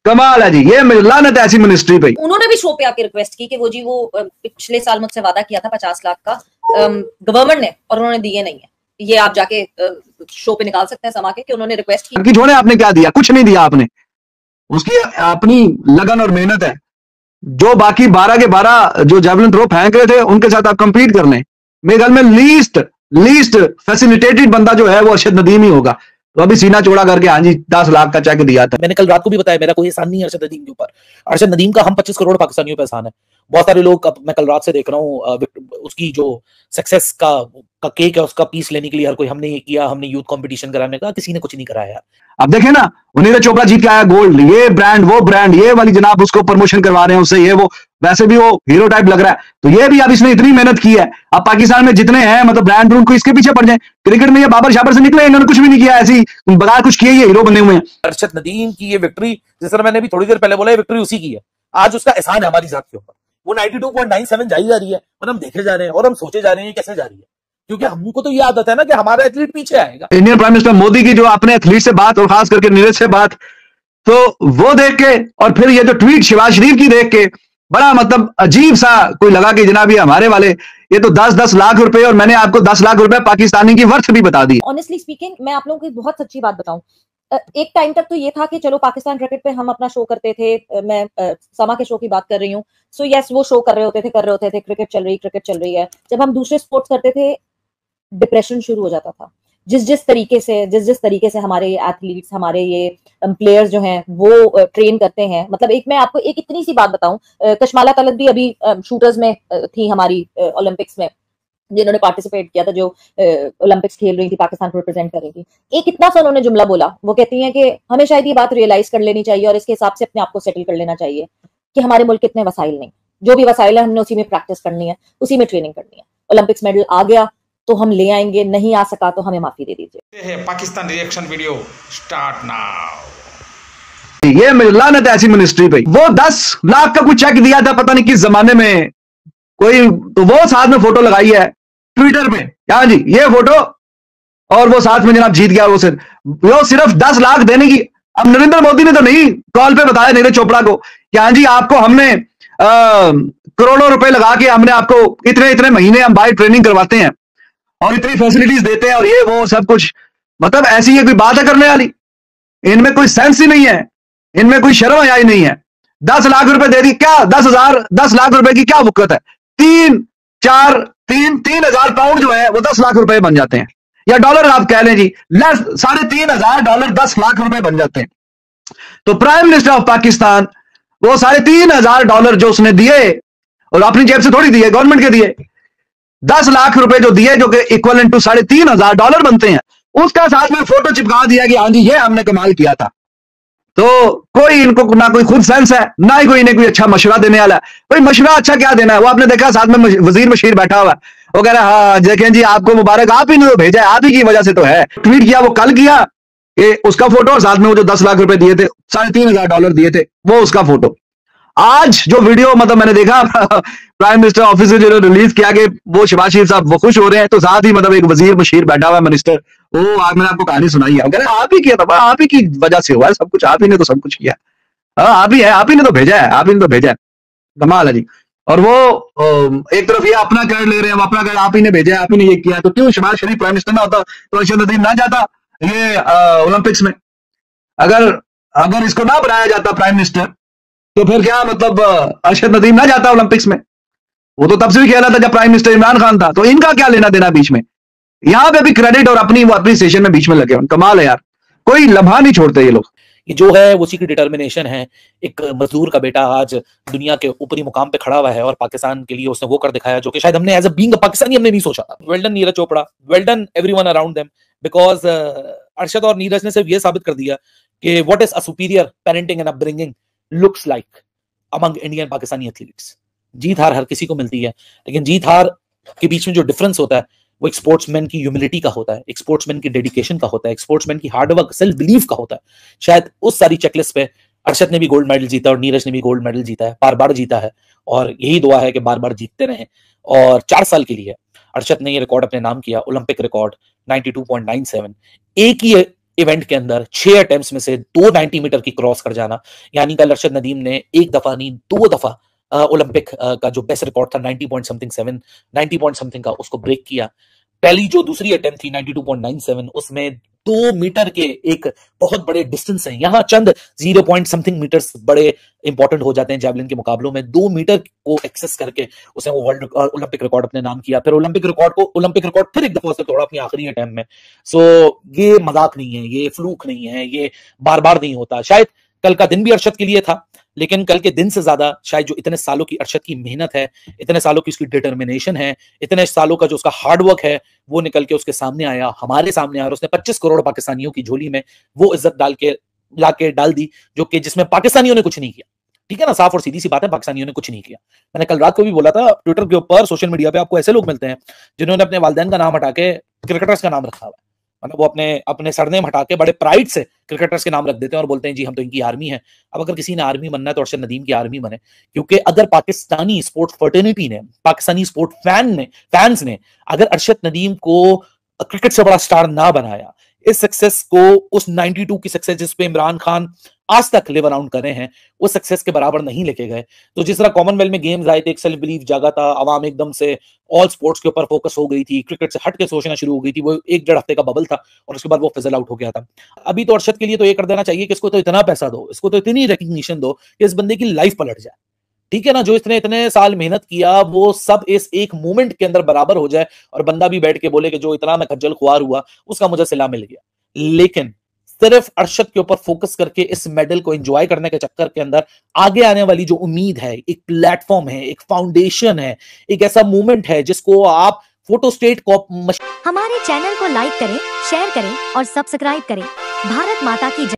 कमाल है जी, ये लानत है ऐसी मिनिस्ट्री पे। उन्होंने भी शो पे आके रिक्वेस्ट की कि वो जी वो पिछले साल मुझसे वादा किया था 50 लाख का गवर्नमेंट ने, और उन्होंने दिए नहीं है। ये आप जाके शो पे निकाल सकते हैं समा के कि उन्होंने रिक्वेस्ट की। कि छोड़े, आपने क्या दिया? कुछ नहीं दिया आपने। उसकी अपनी लगन और मेहनत है। जो बाकी 12 के 12 जो जेवलिन थ्रो फेंक रहे थे उनके साथ आप कंपीट कर लें। मेरे ख्याल में लीस्ट फैसिलिटेटेड बंदा जो है वो अरशद नदीम ही होगा। तो अभी सीना चौड़ा करके हाँ जी 10 लाख का चेक दिया था। मैंने कल रात को भी बताया, मेरा कोई एहसान नहीं है अरशद नदीम के ऊपर। अरशद नदीम का हम 25 करोड़ पाकिस्तानियों पे एहसान है। बहुत सारे लोग, मैं कल रात से देख रहा हूँ, उसकी जो सक्सेस का केक है उसका पीस लेने के लिए हर कोई, हमने ये किया, हमने यूथ कंपटीशन कराने का, किसी ने कुछ नहीं कराया। अब देखे ना, नीरज चोपड़ा जीत के आया गोल्ड, ये ब्रांड वो ब्रांड, ये वाली जनाब उसको प्रमोशन करवा रहे हैं उससे, ये वो, वैसे भी वो हीरो टाइप लग रहा है। तो ये भी अब इसने इतनी मेहनत की है। अब पाकिस्तान में जितने हैं मतलब ब्रांड उनको इसके पीछे पड़ जाए। क्रिकेट में ये बाबर शाबर से निकले, इन्होंने कुछ भी नहीं किया, ऐसी बगैर कुछ किए ये हीरो बने हुए हैं। अरशद नदीम की ये विक्ट्री, जिस तरह मैंने भी थोड़ी देर पहले बोला, ये विक्ट्री उसी की है। आज उसका एहसान है हमारी जात के ऊपर। वो 92.97 जाई जा रही है और हम देखे जा रहे हैं और हम सोचे जा रहे हैं कैसे जा रही है, क्योंकि हमको तो ये आदत है ना कि हमारा एथलीट पीछे आएगा। इंडियन प्राइम मिनिस्टर मोदी की जो अपने एथलीट से बात और खास करके नीरज से बात, तो वो देख के और फिर ये जो ट्वीट शहबाज शरीफ की देख के बड़ा मतलब अजीब सा कोई लगा कि जनाब ये हमारे वाले, ये तो 10-10 लाख रुपए, और मैंने आपको 10 लाख रुपए पाकिस्तानी की वर्थ भी बता दी। ऑनेस्टली स्पीकिंग, मैं आप लोगों को बहुत सच्ची बात बताऊं, एक टाइम तक तो ये था कि चलो पाकिस्तान क्रिकेट पे हम अपना शो करते थे, मैं समा के शो की बात कर रही हूँ। सो यस, वो शो कर रहे होते थे, क्रिकेट चल रही है। जब हम दूसरे स्पोर्ट्स करते थे, डिप्रेशन शुरू हो जाता था। जिस तरीके से हमारे एथलीट्स, हमारे ये प्लेयर्स जो हैं वो ट्रेन करते हैं, मतलब एक मैं आपको एक इतनी सी बात बताऊं, कशमाला तलत भी अभी शूटर्स में थी हमारी ओलंपिक्स में, जिन्होंने पार्टिसिपेट किया था, जो ओलंपिक्स खेल रही थी, पाकिस्तान को रिप्रेजेंट कर रही थी। एक इतना सा उन्होंने जुमला बोला, वो कहती हैं कि हमें शायद ये बात रियलाइज कर लेनी चाहिए और इसके हिसाब से अपने आप को सेटल कर लेना चाहिए कि हमारे मुल्क इतने वसाइल नहीं, जो भी वसाइल है हमने उसी में प्रैक्टिस करनी है, उसी में ट्रेनिंग करनी है। ओलंपिक्स मेडल आ गया तो हम ले आएंगे, नहीं आ सका तो हमें माफी दे दीजिए। Pakistan reaction video start now. ये लानत है ऐसी मिनिस्ट्री पे। वो 10 लाख का कुछ चेक दिया था पता नहीं किस जमाने में कोई, तो वो साथ में फोटो लगाई है ट्विटर पे, हाँ जी ये फोटो, और वो साथ में जनाब जीत गया। वो सिर्फ 10 लाख देने की। अब नरेंद्र मोदी ने तो नहीं कॉल पे बताया नीरज चोपड़ा को कि हाँ जी आपको हमने करोड़ों रुपए लगा के हमने आपको इतने महीने हम बाय ट्रेनिंग करवाते हैं और इतनी फैसिलिटीज देते हैं और ये वो सब कुछ। मतलब ऐसी ये कोई बात है करने वाली? इनमें कोई सेंस ही नहीं है, इनमें कोई शर्म हया ही नहीं है। 10 लाख रुपए दे दी, क्या 10 लाख रुपए की क्या वक़्त है? 3,000 पाउंड जो है वो 10 लाख रुपए बन जाते हैं, या डॉलर आप कह लें जी, $3,500 10 लाख रुपए बन जाते हैं। तो प्राइम मिनिस्टर ऑफ पाकिस्तान वो $3,500 जो उसने दिए, और अपनी जेब से थोड़ी दिए, गवर्नमेंट के दिए, 10 लाख रुपए जो दिए, जो कि इक्वलेंट टू $3,500 बनते हैं, उसका साथ में फोटो चिपका दिया कि हाँ जी ये हमने कमाल किया था। तो कोई इनको ना कोई खुद सेंस है, ना ही कोई इन्हें कोई अच्छा मशवरा देने वाला है। कोई मशवरा अच्छा क्या देना है? वो आपने देखा साथ में वजीर बशीर बैठा हुआ है, वो कह रहा है हाँ देखें जी आपको मुबारक, आप ही ने तो भेजा है, आप ही की वजह से तो है। ट्वीट किया वो कल किया, ये उसका फोटो, और साथ में वो जो 10 लाख रुपए दिए थे, $3,500 दिए थे, वो उसका फोटो। आज जो वीडियो मतलब मैंने देखा प्राइम मिनिस्टर ऑफिस से जो रिलीज किया कि वो शहबाज शरीफ साहब वो खुश हो रहे हैं, तो साथ ही मतलब एक वजीर बशीर बैठा हुआ मिनिस्टर, वो आज मैंने आपको कहानी सुनाई है, कह आप ही किया था, आप ही की वजह से हुआ है सब कुछ, आप ही ने तो सब कुछ किया, आप ही है, आप ही ने तो भेजा है, आप ही ने तो भेजा है। कमाल है जी। और वो एक तरफ ये अपना क्रेडिट ले रहे हैं, अपना क्रेडिट आप ही ने भेजा है, आप ही ने ये किया। तो क्यों शहबाज शरीफ प्राइम मिनिस्टर ना होता तो अरशद नदीम ना जाता ये ओलंपिक्स में? अगर इसको ना बनाया जाता प्राइम मिनिस्टर, तो फिर क्या मतलब अरशद नदीम ना जाता ओलंपिक्स में? वो तो तब से भी खेला था जब प्राइम मिनिस्टर इमरान खान था। तो इनका क्या लेना देना बीच में? यहां पे भी क्रेडिट और अपनी सेशन में बीच में लगे। कमाल है यार, कोई लम्हा नहीं छोड़ते ये लोग। ये जो है उसी की डिटर्मिनेशन है। एक मजदूर का बेटा आज दुनिया के ऊपरी मुकाम पे खड़ा हुआ है और पाकिस्तान के लिए उसने वो कर दिखाया जो कि शायद हमने एज अ बीइंग पाकिस्तानी हमने नहीं सोचा था। Well done Neeraj Chopra, well done everyone around them, because Arshad और नीरज ने सिर्फ ये साबित कर दिया कि what is a superior parenting and upbringing looks like among Indian Pakistani athletes. जीत हार हर किसी को मिलती है, लेकिन जीत हार के बीच में जो डिफरेंस होता है वो एक स्पोर्ट्समैन की ह्यूमिलिटी का होता है, एक स्पोर्ट्समैन की डेडिकेशन का होता है, एक स्पोर्ट्समैन की हार्डवर्क सेल्फ बिलीफ का होता है। शायद उस सारी चेकलिस्ट पे अरशद ने भी गोल्ड मेडल जीता और नीरज ने भी गोल्ड मेडल जीता है, बार बार जीता है, और यही दुआ है कि बार बार जीतते रहें। और 4 साल के लिए अरशद ने ये रिकॉर्ड अपने नाम किया, ओलंपिक रिकॉर्ड 92.97। एक ही इवेंट के अंदर 6 अटेम्प्ट्स में से 2 90 मीटर की क्रॉस कर जाना, यानी कल अरशद नदीम ने एक दफा नहीं 2 दफा ओलंपिक का जो बेस्ट रिकॉर्ड था 90 पॉइंट समथिंग का उसको ब्रेक किया। पहली जो दूसरी अटेम्प्ट थी 92.97 उसमें 2 मीटर के एक बहुत बड़े डिस्टेंस है, यहां चंद 0 पॉइंट समथिंग मीटर्स बड़े इंपॉर्टेंट हो जाते हैं जैवलिन के मुकाबलों में। 2 मीटर को एक्सेस करके उसने वो वर्ल्ड ओलंपिक रिकॉर्ड अपने नाम किया, फिर ओलंपिक रिकॉर्ड फिर एक दफा उसने तोड़ा अपनी आखिरी अटेम्प्ट में। सो ये मजाक नहीं है, ये फ्लूक नहीं है, ये बार बार नहीं होता। शायद कल का दिन भी अरशद के लिए था, लेकिन कल के दिन से ज्यादा शायद जो इतने सालों की अरशद की मेहनत है, इतने सालों की उसकी डिटर्मिनेशन है, इतने सालों का जो उसका हार्डवर्क है, वो निकल के उसके सामने आया, हमारे सामने आया, और उसने 25 करोड़ पाकिस्तानियों की झोली में वो इज्जत डाल दी जो कि जिसमें पाकिस्तानियों ने कुछ नहीं किया। ठीक है ना, साफ और सीधी सी बात है, पाकिस्तानियों ने कुछ नहीं किया। मैंने कल रात को भी बोला था ट्विटर के ऊपर, सोशल मीडिया पे आपको ऐसे लोग मिलते हैं जिन्होंने अपने वालिदैन का नाम हटा के क्रिकेटर्स का नाम रखा हुआ है, मतलब वो अपने सरनेम हटा के बड़े प्राइड से क्रिकेटर्स के नाम रख देते हैं और बोलते हैं जी हम तो इनकी आर्मी है। अब अगर किसी ने आर्मी बनना है तो अरशद नदीम की आर्मी बने, क्योंकि अगर पाकिस्तानी स्पोर्ट्स फर्टर्निटी ने, पाकिस्तानी स्पोर्ट फैंस ने अगर अरशद नदीम को क्रिकेट से बड़ा स्टार ना बनाया, इस सक्सेस को, उस 92 की सक्सेस जिस पे इमरान खान आज तक लिव अराउंड कर रहे हैं, उस सक्सेस के बराबर नहीं लेके गए। तो जिस तरह कॉमनवेल्थ में गेम्स आए थे, एक सेल्फ बिलीफ जागा था, आवाम एकदम से ऑल स्पोर्ट्स के ऊपर फोकस हो गई थी, क्रिकेट से हट के सोचना शुरू हो गई थी, वो 1-1.5 हफ्ते का बबल था और उसके बाद वो फिजल आउट हो गया था। अभी तो अरशद के लिए तो ये कर देना चाहिए कि इसको तो इतना पैसा दो, इसको तो इतनी रिकग्निशन दो कि इस बंदे की लाइफ पलट जाए। ठीक है ना, जो इसने इतने साल मेहनत किया वो सब इस एक मोमेंट के अंदर बराबर हो जाए और बंदा भी बैठ के बोले कि जो इतना मैं खज्जल खुआर हुआ उसका मुझे सिला मिल गया। लेकिन सिर्फ अरशद के ऊपर फोकस करके इस मेडल को एंजॉय करने के चक्कर के अंदर आगे आने वाली जो उम्मीद है, एक प्लेटफॉर्म है, एक फाउंडेशन है, एक ऐसा मूवमेंट है जिसको आप फोटोस्टेट को हमारे चैनल को लाइक करें, शेयर करें और सब्सक्राइब करें। भारत माता की जय।